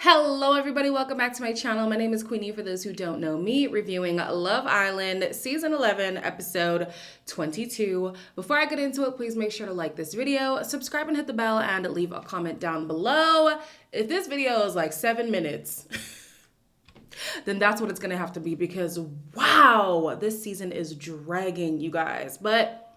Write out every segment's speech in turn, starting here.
Hello everybody, welcome back to my channel. My name is Queenie for those who don't know me, reviewing Love Island Season 11, Episode 22. Before I get into it, please make sure to like this video, subscribe and hit the bell, and leave a comment down below. If this video is like 7 minutes, then that's what it's gonna have to be because wow, this season is dragging, you guys. But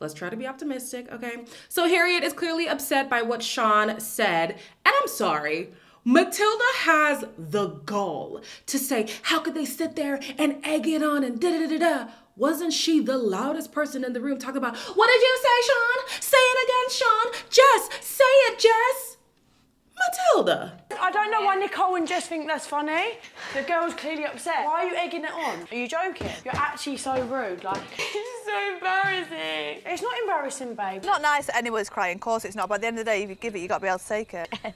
let's try to be optimistic, okay? So Harriet is clearly upset by what Sean said, and I'm sorry. Matilda has the gall to say, how could they sit there and egg it on and da-da-da-da-da? Wasn't she the loudest person in the room talking about, what did you say, Sean? Say it again, Sean. Jess, say it, Jess. Matilda. I don't know why Nicole and Jess think that's funny. The girl's clearly upset. Why are you egging it on? Are you joking? You're actually so rude. Like, It's so embarrassing. it's not embarrassing, babe. Not nice that anyone's crying, of course it's not, but at the end of the day, if you give it, you got to be able to take it. Yes.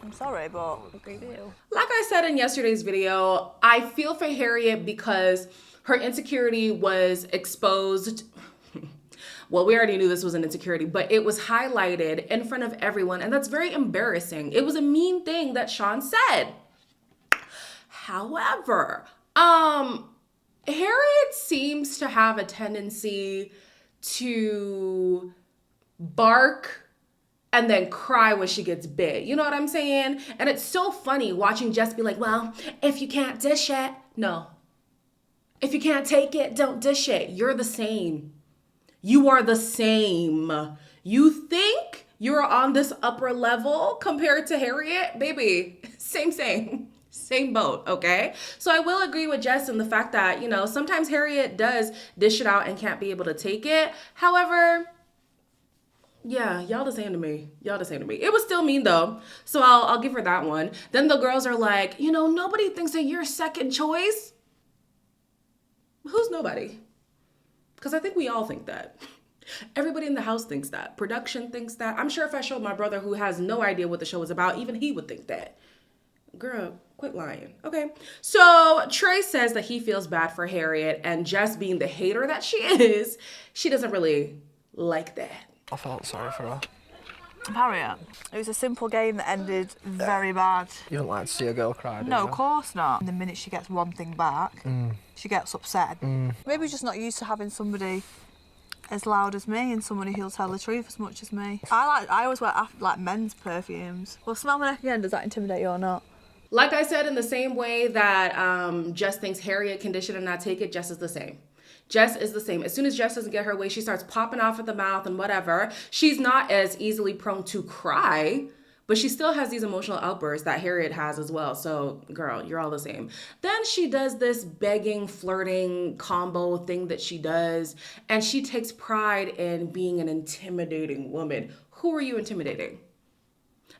I'm sorry, but big deal. Like I said in yesterday's video, I feel for Harriet because her insecurity was exposed. Well, we already knew this was an insecurity, but it was highlighted in front of everyone, and that's very embarrassing. It was a mean thing that Sean said. However, Harriet seems to have a tendency to bark and then cry when she gets bit. You know what I'm saying? And it's so funny watching Jess be like, well, if you can't dish it, no. If you can't take it, don't dish it. You're the same. You are the same. You think you're on this upper level compared to Harriet? Baby, same boat, okay? So I will agree with Jess in the fact that, you know, sometimes Harriet does dish it out and can't be able to take it. However, yeah, y'all the same to me. Y'all the same to me. It was still mean though. So I'll give her that one. Then the girls are like, you know, nobody thinks that you're second choice. Who's nobody? Because I think we all think that. Everybody in the house thinks that. Production thinks that. I'm sure if I showed my brother who has no idea what the show is about, even he would think that. Girl, quit lying. Okay. So Trey says that he feels bad for Harriet, and Jess, being the hater that she is, she doesn't really like that. I felt sorry for her. Harriet, it was a simple game that ended very bad. You don't like to see a girl cry, do No, you? of course not. The minute she gets one thing back, she gets upset. Maybe just not used to having somebody as loud as me and somebody who'll tell the truth as much as me. I always wear like men's perfumes. Well, smell my neck again. Does that intimidate you or not? Like I said, in the same way that Jess thinks Harriet can dish it and not take it, Jess is the same. Jess is the same. As soon as Jess doesn't get her way, she starts popping off at the mouth and whatever. She's not as easily prone to cry, but she still has these emotional outbursts that Harriet has as well. So, girl, you're all the same. Then she does this begging, flirting combo thing that she does, and she takes pride in being an intimidating woman. Who are you intimidating?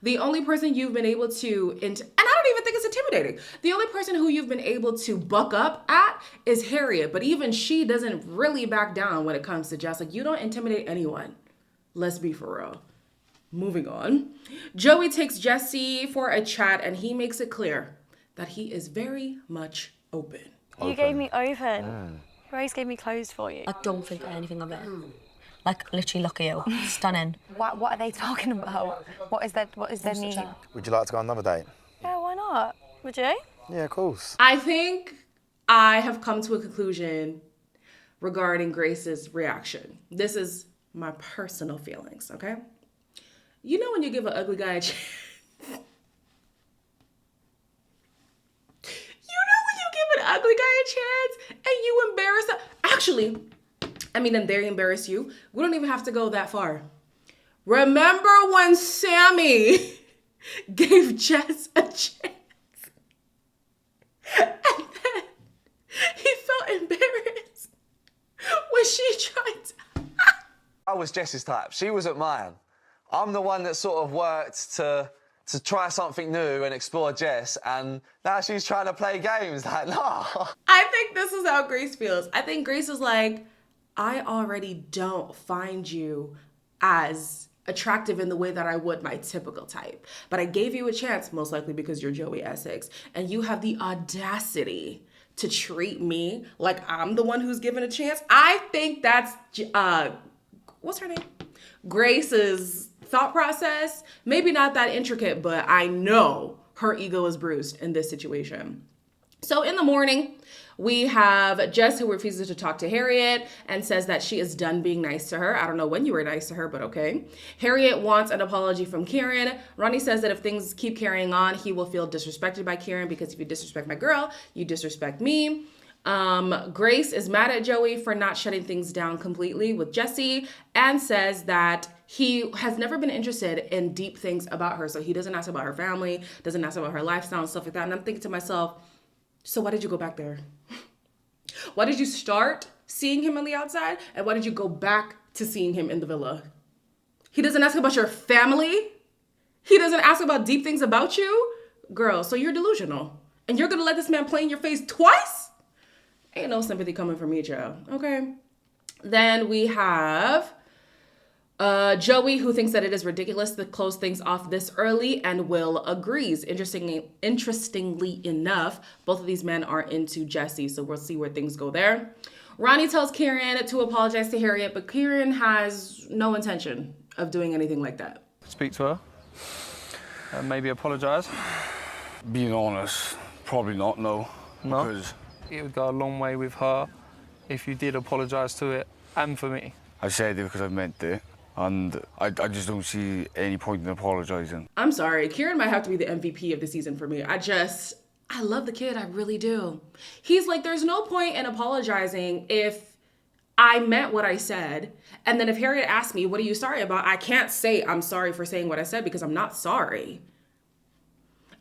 The only person you've been able to, and I don't even think it's intimidating. The only person who you've been able to buck up at is Harriet, but even she doesn't really back down when it comes to Jess. Like, you don't intimidate anyone. Let's be for real. Moving on. Joey takes Jesse for a chat, and he makes it clear that he is very much open. You gave me open. Rose gave me closed for you. I don't think anything of it. Like, literally, look at you. Stunning. What are they talking about? What is their need? Would you like to go on another date? Yeah, why not? Would you? Yeah, of course. I think I have come to a conclusion regarding Grace's reaction. This is my personal feelings, okay? You know when you give an ugly guy a chance? You know when you give an ugly guy a chance and you embarrass them? Actually, and they embarrass you. We don't even have to go that far. Remember when Sammy gave Jess a chance? And then he felt embarrassed when she tried to... I was Jess's type. She wasn't mine. I'm the one that sort of worked to try something new and explore Jess, and now she's trying to play games. Like, no. I think this is how Grace feels. I think Grace is like, I already don't find you as attractive in the way that I would my typical type. But I gave you a chance, most likely because you're Joey Essex, and you have the audacity to treat me like I'm the one who's given a chance. I think that's, what's her name? Grace's thought process. Maybe not that intricate, but I know her ego is bruised in this situation. So in the morning, we have Jess, who refuses to talk to Harriet and says that she is done being nice to her. I don't know when you were nice to her, but okay. Harriet wants an apology from Kieran. Ronnie says that if things keep carrying on, he will feel disrespected by Kieran because if you disrespect my girl, you disrespect me. Grace is mad at Joey for not shutting things down completely with Jesse and says that he has never been interested in deep things about her. So he doesn't ask about her family, doesn't ask about her lifestyle and stuff like that. And I'm thinking to myself, so why did you go back there? Why did you start seeing him on the outside? And why did you go back to seeing him in the villa? He doesn't ask about your family. He doesn't ask about deep things about you. Girl, so you're delusional. And you're gonna let this man play in your face twice? Ain't no sympathy coming from me, child. Okay. Then we have Joey, who thinks that it is ridiculous to close things off this early, and Will agrees. Interestingly enough, both of these men are into Jesse, so we'll see where things go there. Ronnie tells Kieran to apologize to Harriet, but Kieran has no intention of doing anything like that. Speak to her and maybe apologise. Being honest, probably not, no. No? Because It would go a long way with her if you did apologise to it, and for me. I said it because I meant it. And I just don't see any point in apologising. I'm sorry. Kieran might have to be the MVP of the season for me. I love the kid. I really do. He's like, there's no point in apologizing if I meant what I said. And then if Harriet asks me, what are you sorry about? I can't say I'm sorry for saying what I said because I'm not sorry.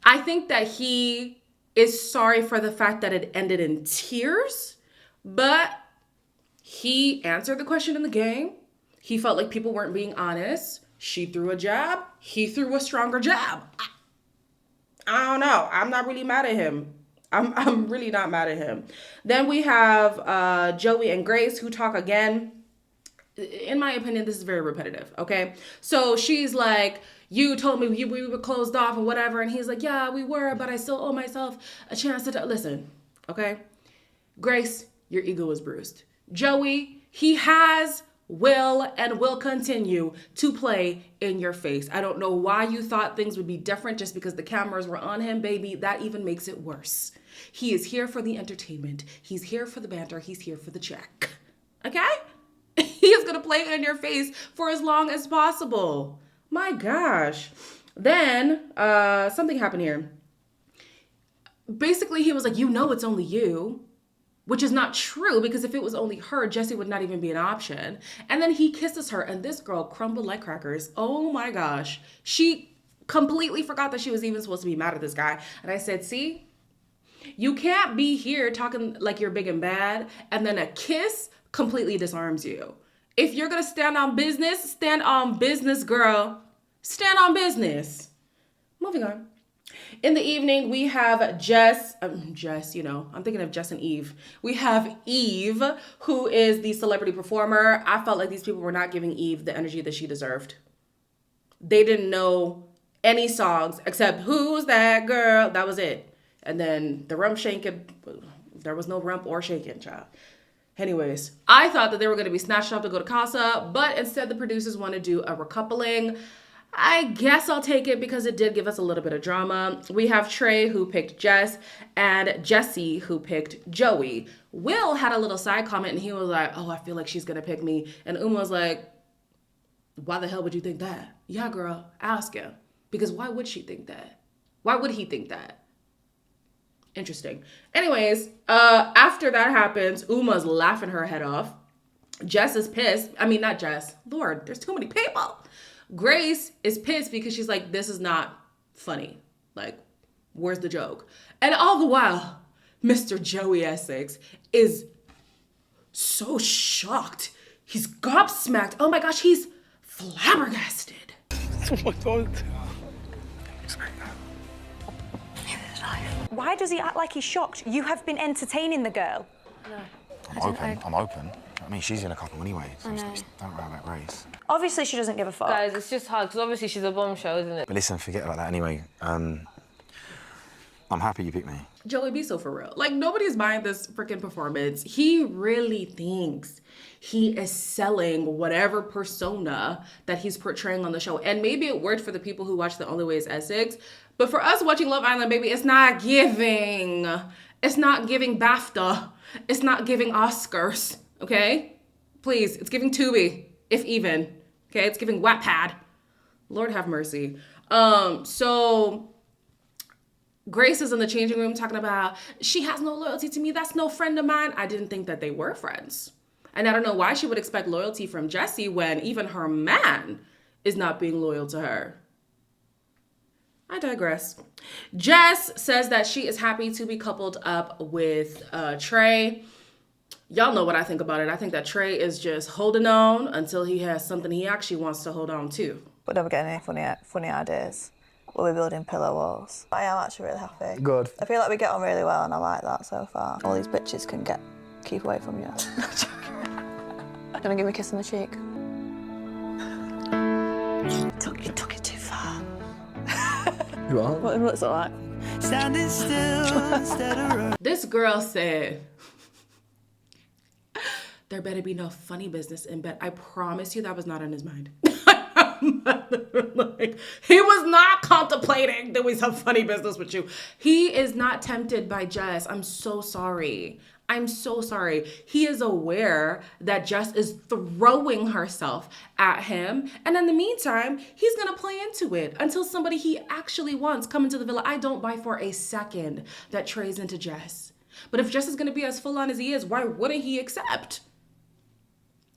I think that he is sorry for the fact that it ended in tears, but he answered the question in the game. He felt like people weren't being honest. She threw a jab. He threw a stronger jab. I don't know. I'm not really mad at him. I'm really not mad at him. Then we have Joey and Grace, who talk again. In my opinion, this is very repetitive, okay? So she's like, you told me we were closed off or whatever. And he's like, yeah, we were, but I still owe myself a chance to listen, okay? Grace, your ego is bruised. Joey, he has, will, and will continue to play in your face. I don't know why you thought things would be different just because the cameras were on him, baby. That even makes it worse. He is here for the entertainment. He's here for the banter. He's here for the check. Okay? He is going to play in your face for as long as possible. My gosh. Then something happened here. Basically, he was like, you know it's only you. Which is not true, because if it was only her, Jesse would not even be an option. And then he kisses her, and this girl crumbled like crackers. Oh my gosh. She completely forgot that she was even supposed to be mad at this guy. And I said, see, you can't be here talking like you're big and bad, and then a kiss completely disarms you. If you're gonna stand on business, girl. Stand on business. Moving on. In the evening, we have Jess, you know, I'm thinking of Jess and Eve. We have Eve, who is the celebrity performer. I felt like these people were not giving Eve the energy that she deserved. They didn't know any songs except Who's That Girl? That was it. And then the rump shaking, there was no rump or shaking, child. Anyways, I thought that they were going to be snatched up to go to Casa, but instead the producers want to do a recoupling. I guess I'll take it because it did give us a little bit of drama. We have Trey, who picked Jess, and Jesse, who picked Joey. Will had a little side comment, and he was like, oh, I feel like she's going to pick me. And Uma was like, why the hell would you think that? Yeah, girl, ask him. Because why would she think that? Why would he think that? Interesting. Anyways, after that happens, Uma's laughing her head off. Jess is pissed. I mean, not Jess. Lord, there's too many people. Grace is pissed because she's like, this is not funny. Like, where's the joke? And all the while, Mr. Joey Essex is so shocked. He's gobsmacked. Oh my gosh, he's flabbergasted. Oh my God. Why does he act like he's shocked? You have been entertaining the girl. I'm open. I mean, she's in a couple anyway, so just don't worry about Grace. Obviously, she doesn't give a fuck. Guys, it's just hard, because obviously she's a bombshell, isn't it? But listen, forget about that anyway. I I'm happy you picked me. Joey, be so for real. Like, nobody's buying this freaking performance. He really thinks he is selling whatever persona that he's portraying on the show. And maybe it worked for the people who watch The Only Way is Essex. But for us watching Love Island, baby, it's not giving. It's not giving BAFTA. It's not giving Oscars, okay? Please, it's giving Tubi, if even. Okay, it's giving Wattpad. Lord have mercy. So Grace is in the changing room talking about, she has no loyalty to me. That's no friend of mine. I didn't think that they were friends. And I don't know why she would expect loyalty from Jesse when even her man is not being loyal to her. I digress. Jess says that she is happy to be coupled up with Trey. Y'all know what I think about it. I think that Trey is just holding on until he has something he actually wants to hold on to. But never getting any funny ideas. We'll be building pillow walls. I am actually really happy. Good. I feel like we get on really well and I like that so far. All these bitches can keep away from you. Gonna give me a kiss on the cheek? You took it too far. You are? What looks it like? Standing still instead of This girl said, there better be no funny business in bed. I promise you that was not on his mind. Like, he was not contemplating doing some funny business with you. He is not tempted by Jess. I'm so sorry. I'm so sorry. He is aware that Jess is throwing herself at him. And in the meantime, he's going to play into it until somebody he actually wants come into the villa. I don't buy for a second that Trey's into Jess. But if Jess is going to be as full on as he is, why wouldn't he accept?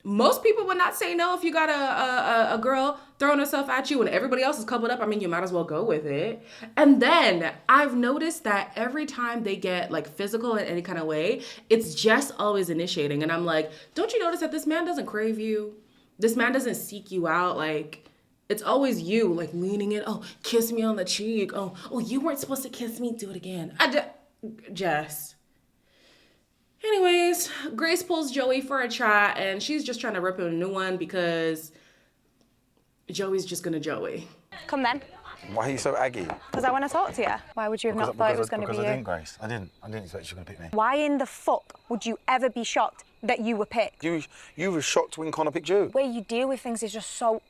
Most people would not say no if you got a girl throwing herself at you and everybody else is coupled up. I mean, you might as well go with it. And then I've noticed that every time they get like physical in any kind of way, it's just always initiating. And I'm like, don't you notice that this man doesn't crave you? This man doesn't seek you out. Like, it's always you like leaning in. Oh, kiss me on the cheek. Oh, you weren't supposed to kiss me. Do it again. Jess. Anyways, Grace pulls Joey for a chat and she's just trying to rip him a new one because Joey's just gonna Joey. Come then. Why are you so aggy? Because I want to talk to you. Why would you have not thought it was going to be you? Because I didn't, Grace. I didn't expect you were going to pick me. Why in the fuck would you ever be shocked that you were picked? You were shocked when Connor picked you. The way you deal with things is just so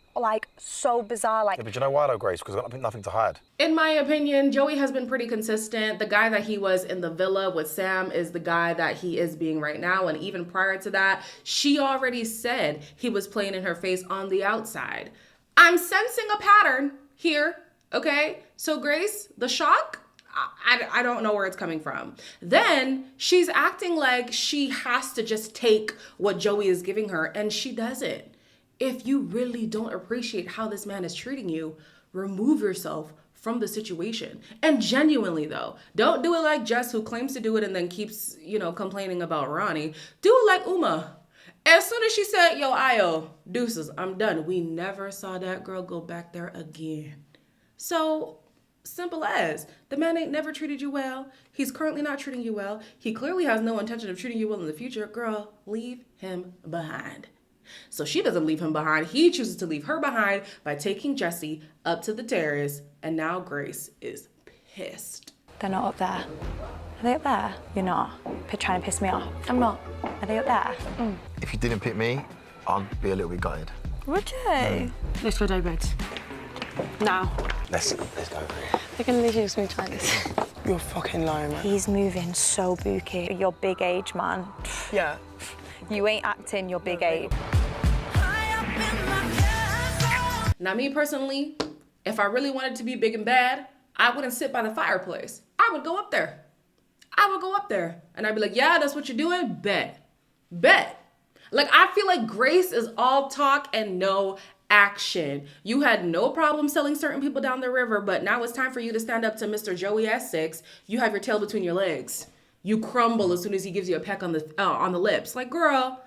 bizarre. Yeah, but you know why though, Grace? Because I've got nothing to hide. In my opinion, Joey has been pretty consistent. The guy that he was in the villa with Sam is the guy that he is being right now. And even prior to that, she already said he was playing in her face on the outside. I'm sensing a pattern here, okay? So Grace, the shock, I don't know where it's coming from. Then she's acting like she has to just take what Joey is giving her, and she doesn't. If you really don't appreciate how this man is treating you, remove yourself from the situation. And genuinely though, don't do it like Jess, who claims to do it and then keeps, complaining about Ronnie. Do it like Uma. As soon as she said, yo, Io, deuces, I'm done. We never saw that girl go back there again. So simple as, the man ain't never treated you well. He's currently not treating you well. He clearly has no intention of treating you well in the future. Girl, leave him behind. So she doesn't leave him behind. He chooses to leave her behind by taking Jesse up to the terrace. And now Grace is pissed. They're not up there. Are they up there? You're not. Trying to piss me off. I'm not. Are they up there? Mm. If you didn't pick me, I'd be a little bit gutted. Would you? Let's go to bed. Now. Let's go over here. They're gonna leave you to move like this. You're fucking lying, man. He's moving so booky. You're big age, man. Yeah. You ain't acting your big age. Now, me personally, if I really wanted to be big and bad, I wouldn't sit by the fireplace. I would go up there. And I'd be like, yeah, that's what you're doing? Bet. Like, I feel like Grace is all talk and no action. You had no problem selling certain people down the river, but now it's time for you to stand up to Mr. Joey S6. You have your tail between your legs. You crumble as soon as he gives you a peck on the lips. Like, girl,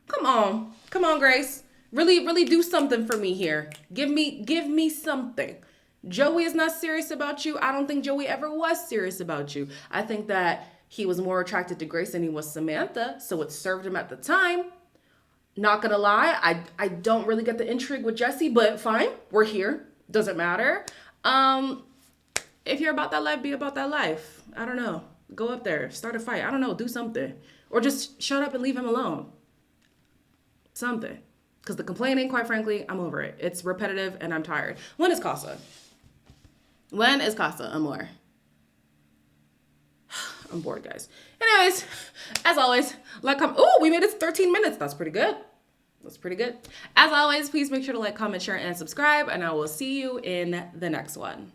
come on, Grace. Really do something for me here. Give me something. Joey is not serious about you. I don't think Joey ever was serious about you. I think that he was more attracted to Grace than he was Samantha, so it served him at the time. Not gonna lie, I don't really get the intrigue with Jesse, but fine, we're here. Doesn't matter. If you're about that life, be about that life. I don't know. Go up there, start a fight. I don't know, do something. Or just shut up and leave him alone. Something. Because the complaining, quite frankly, I'm over it. It's repetitive and I'm tired. When is Casa? When is Casa, amor? I'm bored, guys. Anyways, as always, like, comment. Oh, we made it 13 minutes. That's pretty good. That's pretty good. As always, please make sure to like, comment, share, and subscribe, and I will see you in the next one.